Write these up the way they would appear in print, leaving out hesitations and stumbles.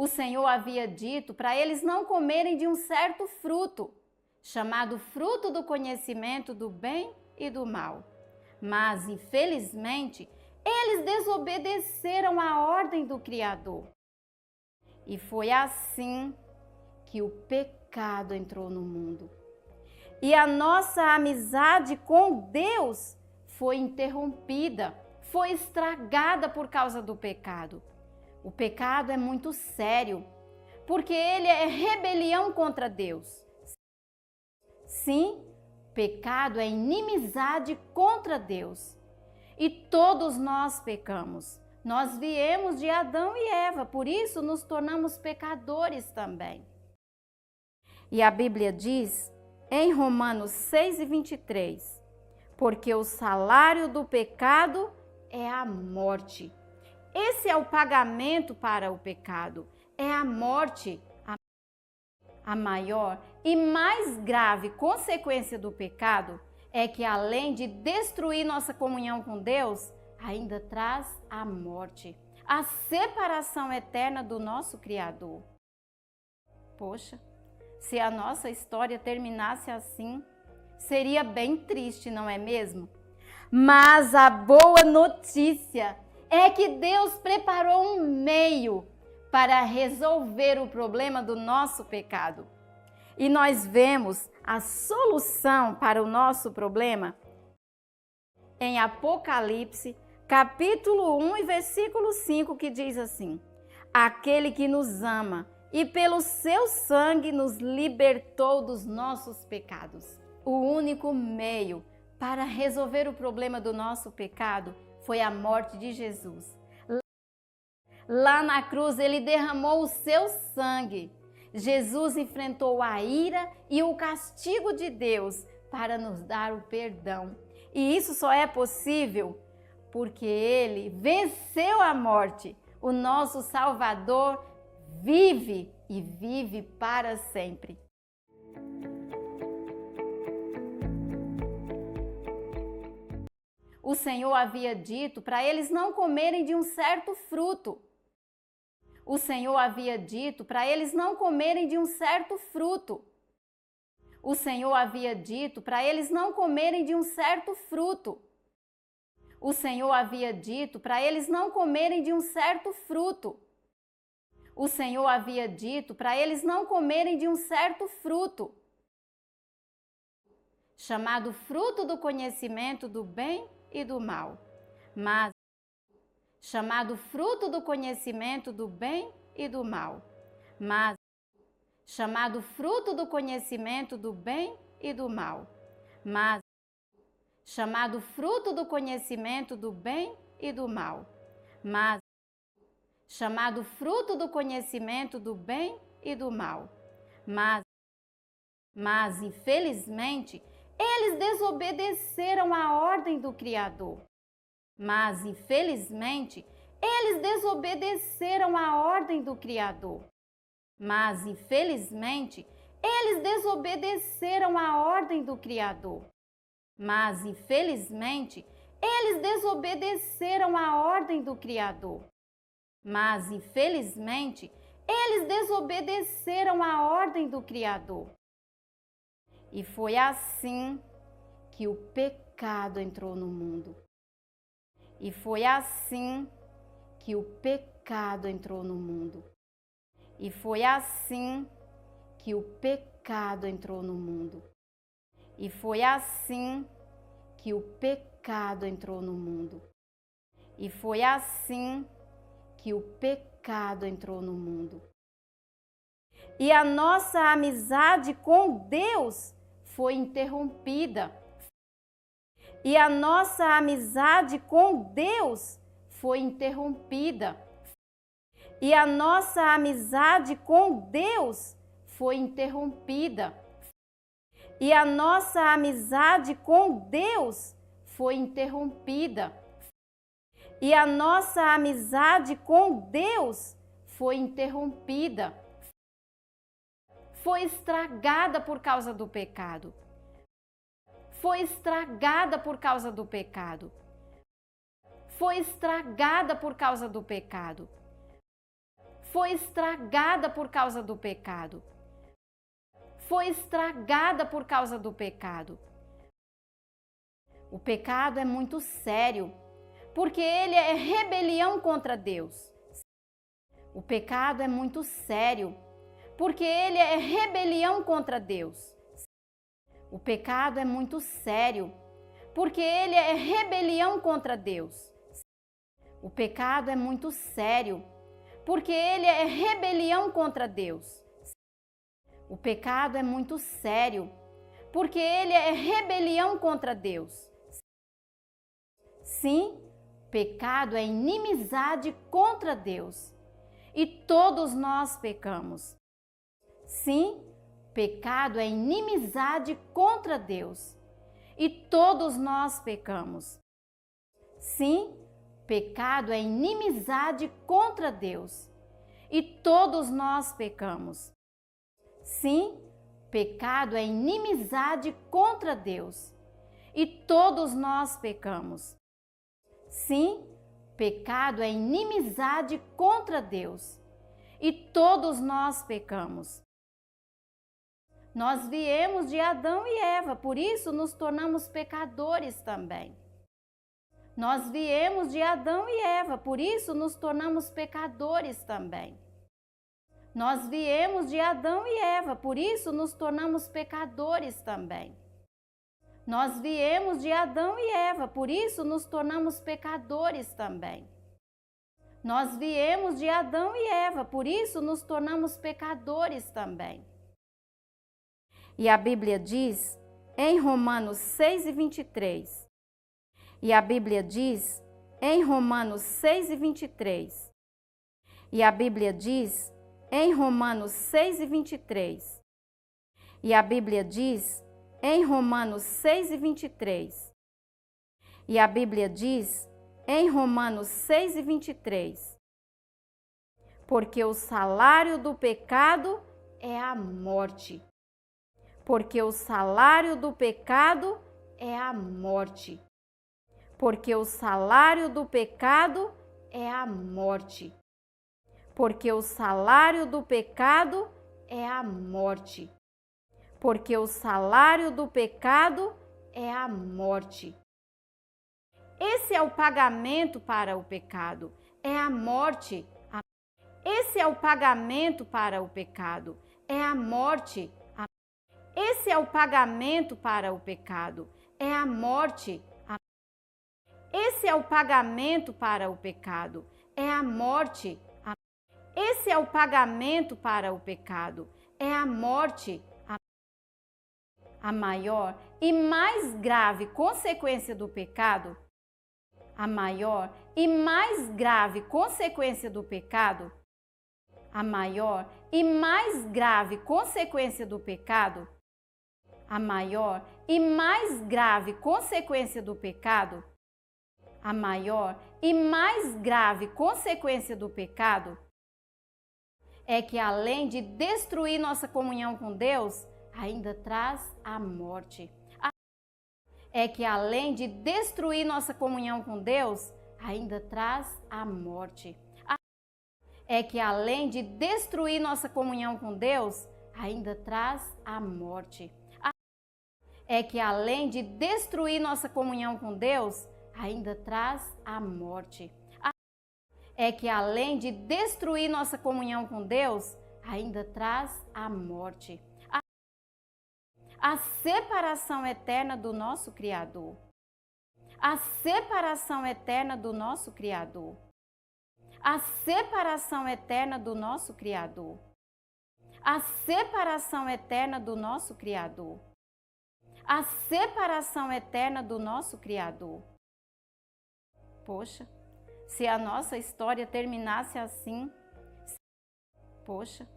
O Senhor havia dito para eles não comerem de um certo fruto, chamado fruto do conhecimento do bem e do mal. Mas, infelizmente, eles desobedeceram à ordem do Criador. E foi assim que o pecado entrou no mundo. E a nossa amizade com Deus foi interrompida, foi estragada por causa do pecado. O pecado é muito sério, porque ele é rebelião contra Deus. Sim, pecado é inimizade contra Deus. E todos nós pecamos. Nós viemos de Adão e Eva, por isso nos tornamos pecadores também. E a Bíblia diz em Romanos 6:23, porque o salário do pecado é a morte. Esse é o pagamento para o pecado, é a morte. A maior e mais grave consequência do pecado é que, além de destruir nossa comunhão com Deus, ainda traz a morte, a separação eterna do nosso Criador. Poxa, se a nossa história terminasse assim, seria bem triste, não é mesmo? Mas a boa notícia é que Deus preparou um meio para resolver o problema do nosso pecado. E nós vemos a solução para o nosso problema em Apocalipse, capítulo 1 e versículo 5, que diz assim: aquele que nos ama e pelo seu sangue nos libertou dos nossos pecados. O único meio para resolver o problema do nosso pecado foi a morte de Jesus. Lá na cruz, ele derramou o seu sangue. Jesus enfrentou a ira e o castigo de Deus para nos dar o perdão. E isso só é possível porque ele venceu a morte. O nosso Salvador vive e vive para sempre. O Senhor havia dito para eles não comerem de um certo fruto. O Senhor havia dito para eles não comerem de um certo fruto. O Senhor havia dito para eles não comerem de um certo fruto. O Senhor havia dito para eles não comerem de um certo fruto. O Senhor havia dito para eles não comerem de um certo fruto, chamado fruto do conhecimento do bem e do mal. Mas chamado fruto do conhecimento do bem e do mal. Mas chamado fruto do conhecimento do bem e do mal. Mas chamado fruto do conhecimento do bem e do mal. Mas chamado fruto do conhecimento do bem e do mal. Mas infelizmente, eles desobedeceram à ordem do Criador. Mas, infelizmente, eles desobedeceram à ordem do Criador. Mas, infelizmente, eles desobedeceram à ordem do Criador. Mas, infelizmente, eles desobedeceram à ordem do Criador. Mas, infelizmente, eles desobedeceram à ordem do Criador. E foi assim que o pecado entrou no mundo. E foi assim que o pecado entrou no mundo. E foi assim que o pecado entrou no mundo. E foi assim que o pecado entrou no mundo. E foi assim que o pecado entrou no mundo. E a nossa amizade com Deus foi interrompida. E a nossa amizade com Deus foi interrompida. E a nossa amizade com Deus foi interrompida. E a nossa amizade com Deus foi interrompida. E a nossa amizade com Deus foi interrompida. Foi estragada por causa do pecado. Foi estragada por causa do pecado. Foi estragada por causa do pecado. foi estragada por causa do pecado. Foi estragada por causa do pecado. O pecado é muito sério, porque ele é rebelião contra Deus. O pecado é muito sério, porque ele é rebelião contra Deus. O pecado é muito sério, porque ele é rebelião contra Deus. O pecado é muito sério, porque ele é rebelião contra Deus. O pecado é muito sério, porque ele é rebelião contra Deus. Sim, pecado é inimizade contra Deus. E todos nós pecamos. Sim, pecado é inimizade contra Deus. E todos nós pecamos. Sim, pecado é inimizade contra Deus. E todos nós pecamos. Sim, pecado é inimizade contra Deus. E todos nós pecamos. Sim, pecado é inimizade contra Deus. E todos nós pecamos. Nós viemos de Adão e Eva, por isso nos tornamos pecadores também. Nós viemos de Adão e Eva, por isso nos tornamos pecadores também. Nós viemos de Adão e Eva, por isso nos tornamos pecadores também. Nós viemos de Adão e Eva, por isso nos tornamos pecadores também. Nós viemos de Adão e Eva, por isso nos tornamos pecadores também. E a Bíblia diz em Romanos 6:23. E a Bíblia diz em Romanos 6:23. E a Bíblia diz em Romanos 6:23. E a Bíblia diz em Romanos 6:23. E a Bíblia diz em Romanos 6:23. Porque o salário do pecado é a morte. Porque o salário do pecado é a morte. Porque o salário do pecado é a morte. Porque o salário do pecado é a morte. Porque o salário do pecado é a morte. Esse é o pagamento para o pecado, é a morte. Esse é o pagamento para o pecado, é a morte. Esse é o pagamento para o pecado, é a morte. Esse é o pagamento para o pecado, é a morte. Esse é o pagamento para o pecado, é a morte. A maior e mais grave consequência do pecado, a maior e mais grave consequência do pecado, a maior e mais grave consequência do pecado, a maior e mais grave consequência do pecado, a maior e mais grave consequência do pecado é que, além de destruir nossa comunhão com Deus, ainda traz a morte. É que, além de destruir nossa comunhão com Deus, ainda traz a morte. É que, além de destruir nossa comunhão com Deus, ainda traz a morte. É que, além de destruir nossa comunhão com Deus, ainda traz a morte. É que, além de destruir nossa comunhão com Deus, ainda traz a morte. A separação eterna do nosso Criador. A separação eterna do nosso Criador. A separação eterna do nosso Criador. A separação eterna do nosso Criador. A separação eterna do nosso Criador. Poxa, se a nossa história terminasse assim. Poxa,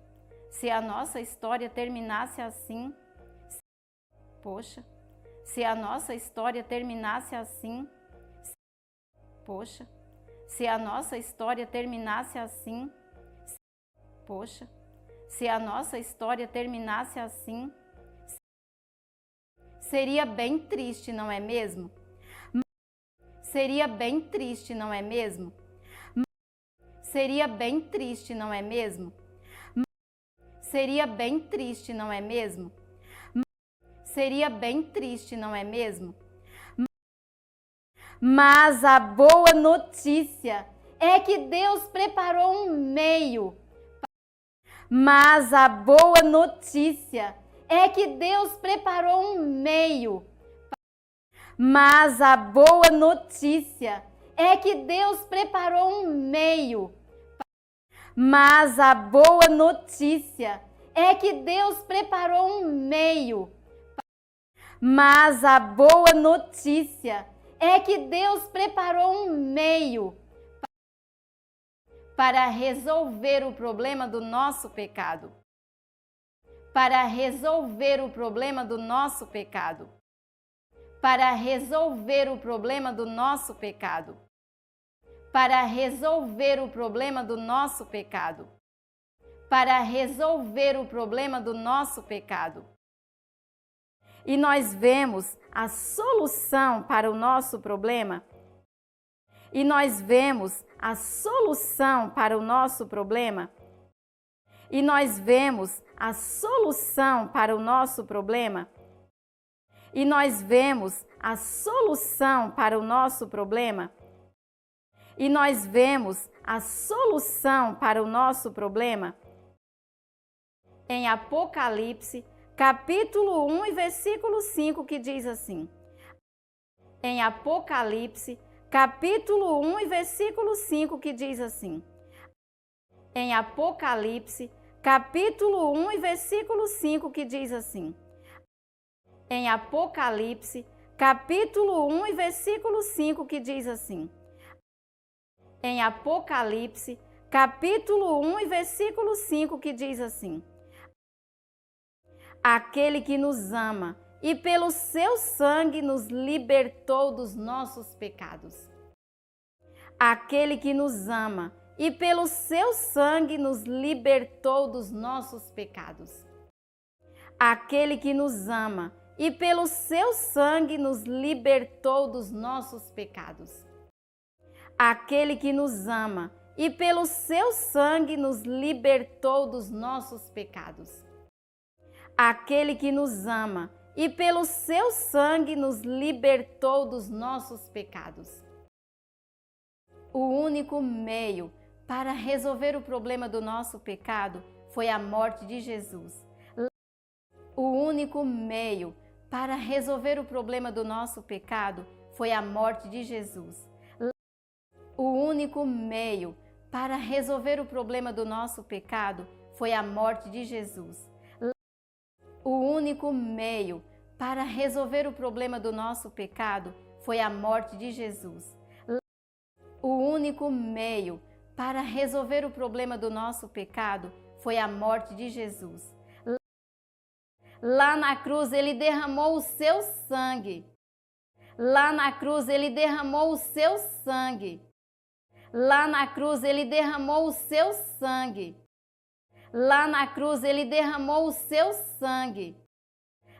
se a nossa história terminasse assim. Poxa, se a nossa história terminasse assim. Poxa, se a nossa história terminasse assim. Poxa, se a nossa história terminasse assim. Seria bem triste, não é mesmo? Seria bem triste, não é mesmo? Seria bem triste, não é mesmo? Seria bem triste, não é mesmo? Seria bem triste, não é mesmo? Mas a boa notícia é que Deus preparou um meio. Mas a boa notícia é que Deus preparou um meio. Mas a boa notícia é que Deus preparou um meio. Mas a boa notícia é que Deus preparou um meio. Mas a boa notícia é que Deus preparou um meio para resolver o problema do nosso pecado. Para resolver o problema do nosso pecado. Para resolver o problema do nosso pecado. Para resolver o problema do nosso pecado. Para resolver o problema do nosso pecado. E nós vemos a solução para o nosso problema. E nós vemos a solução para o nosso problema. E nós vemos a solução para o nosso problema. E nós vemos a solução para o nosso problema. E nós vemos a solução para o nosso problema em Apocalipse, capítulo 1 e versículo 5, que diz assim. Em Apocalipse, capítulo 1 e versículo 5, que diz assim. Em Apocalipse, capítulo 1 e versículo 5, que diz assim. Em Apocalipse, capítulo 1 e versículo 5, que diz assim. Em Apocalipse, capítulo 1 e versículo 5, que diz assim. Aquele que nos ama e pelo seu sangue nos libertou dos nossos pecados. Aquele que nos ama e pelo seu sangue nos libertou dos nossos pecados. Aquele que nos ama e pelo seu sangue nos libertou dos nossos pecados. Aquele que nos ama e pelo seu sangue nos libertou dos nossos pecados. Aquele que nos ama e pelo seu sangue nos libertou dos nossos pecados. O único meio para resolver o problema do nosso pecado foi a morte de Jesus. O único meio para resolver o problema do nosso pecado foi a morte de Jesus. O único meio para resolver o problema do nosso pecado foi a morte de Jesus. O único meio para resolver o problema do nosso pecado foi a morte de Jesus. O único meio para resolver o problema do nosso pecado foi a morte de Jesus. Lá na cruz ele derramou o seu sangue. Lá na cruz ele derramou o seu sangue. Lá na cruz ele derramou o seu sangue. Lá na cruz ele derramou o seu sangue.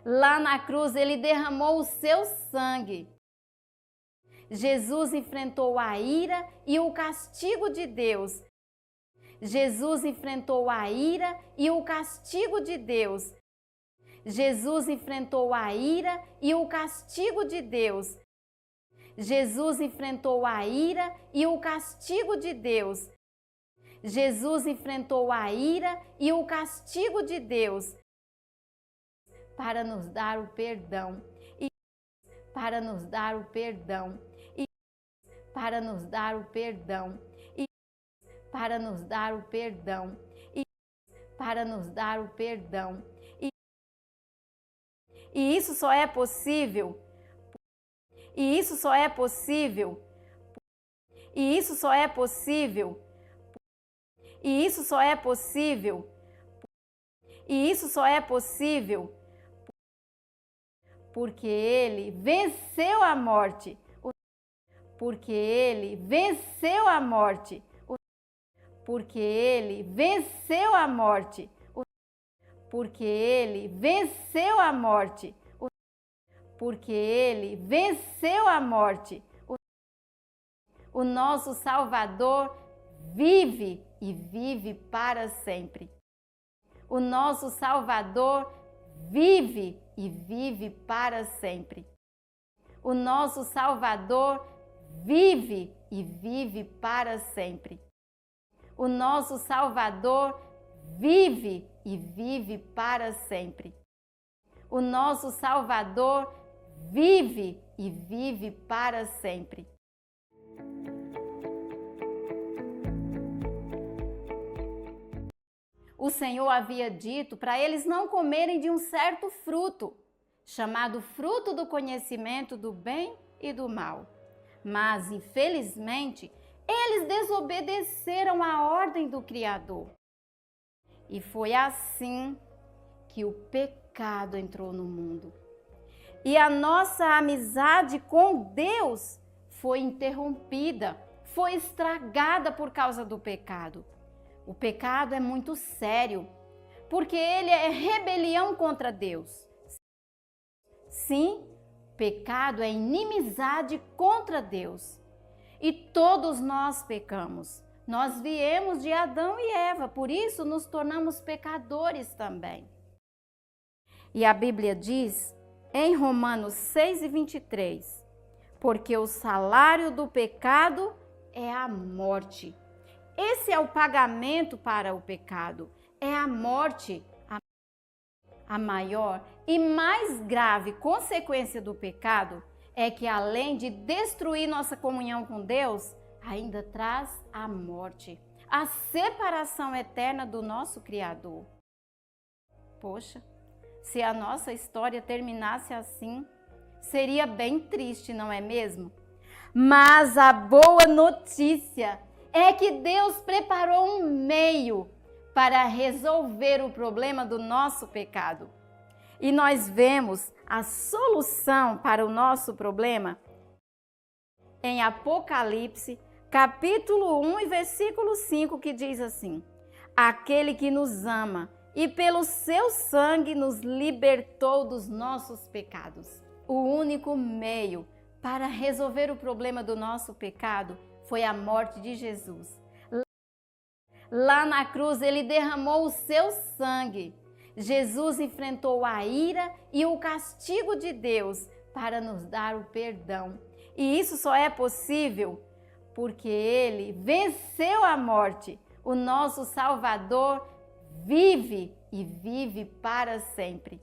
Lá na cruz ele derramou o seu sangue. Jesus enfrentou a ira e o castigo de Deus. Jesus enfrentou a ira e o castigo de Deus. Jesus enfrentou a ira e o castigo de Deus. Jesus enfrentou a ira e o castigo de Deus. Jesus enfrentou a ira e o castigo de Deus para nos dar o perdão e para nos dar o perdão e para nos dar o perdão e para nos dar o perdão e para nos dar o perdão. E isso só é possível. E isso só é possível. E isso só é possível. E isso só é possível. E isso só é possível porque ele venceu a morte. Porque ele venceu a morte. Porque ele venceu a morte. Porque ele venceu a morte. Porque ele venceu a morte. O nosso Salvador vive e vive para sempre. O nosso Salvador vive e vive para sempre. O nosso Salvador vive e vive para sempre. O nosso Salvador vive e vive para sempre. O nosso Salvador vive e vive para sempre. O Senhor havia dito para eles não comerem de um certo fruto, chamado fruto do conhecimento do bem e do mal. Mas, infelizmente, eles desobedeceram à ordem do Criador. E foi assim que o pecado entrou no mundo. E a nossa amizade com Deus foi interrompida, foi estragada por causa do pecado. O pecado é muito sério, porque ele é rebelião contra Deus. Sim, pecado é inimizade contra Deus. E todos nós pecamos. Nós viemos de Adão e Eva, por isso nos tornamos pecadores também. E a Bíblia diz em Romanos 6:23, porque o salário do pecado é a morte. Esse é o pagamento para o pecado, é a morte. A maior e mais grave consequência do pecado é que, além de destruir nossa comunhão com Deus, ainda traz a morte, a separação eterna do nosso Criador. Poxa, se a nossa história terminasse assim, seria bem triste, não é mesmo? Mas a boa notícia é que Deus preparou um meio para resolver o problema do nosso pecado. E nós vemos a solução para o nosso problema em Apocalipse, capítulo 1 e versículo 5, que diz assim: aquele que nos ama e pelo seu sangue nos libertou dos nossos pecados. O único meio para resolver o problema do nosso pecado foi a morte de Jesus. Lá na cruz, ele derramou o seu sangue. Jesus enfrentou a ira e o castigo de Deus para nos dar o perdão. E isso só é possível porque ele venceu a morte. O nosso Salvador vive e vive para sempre.